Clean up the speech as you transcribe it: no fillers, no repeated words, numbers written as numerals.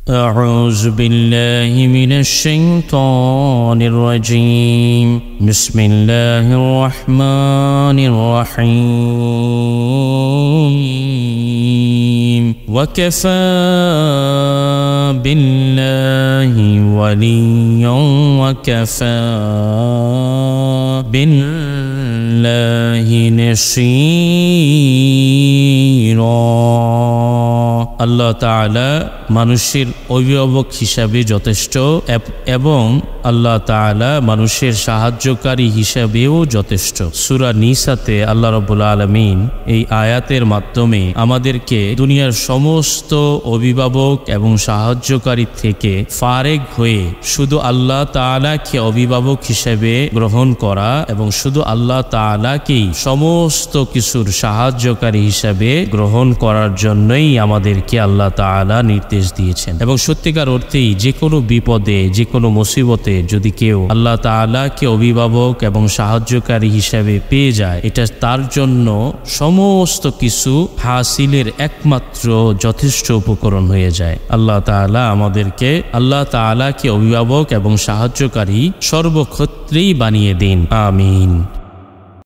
أعوذ بالله من الشيطان الرجيم بسم الله الرحمن الرحيم وكفى بالله وليا وكفى بالله نصيرا আল্লাহ তাআলা মানুষের অভিভাবক হিসাবে যথেষ্ট এবং আল্লাহ তাআলা মানুষের সাহায্যকারী হিসাবেও যথেষ্ট। সূরা নিসাতে আল্লাহ রাব্বুল আলামিন এই আয়াতের মাধ্যমে আমাদেরকে দুনিয়ার সমস্ত অভিভাবক এবং সাহায্যকারী থেকে ফারেক হয়ে শুধু আল্লাহ তাআলাকে অভিভাবক হিসেবে গ্রহণ করা এবং শুধু আল্লাহ তাআলাকেই সমস্ত কিছুর সাহায্যকারী হিসাবে গ্রহণ করার জন্যই আমাদেরকে আল্লাহ তাআলা নির্দেশ দিয়েছেন। এবং সত্যিকার অর্থেই যে কোনো বিপদে যে কোনো মুসিবতে যদি কেউ আল্লাহ তাআলাকে অভিভাবক এবং সাহায্যকারী হিসাবে পেয়ে যায়, এটা তার জন্য সমস্ত কিছু হাসিলের একমাত্র যথেষ্ট উপকরণ হয়ে যায়। আল্লাহ তাআলা আমাদেরকে আল্লাহ তাআলাকে অভিভাবক এবং সাহায্যকারী সর্বক্ষেত্রেই বানিয়ে দিন। আমিন।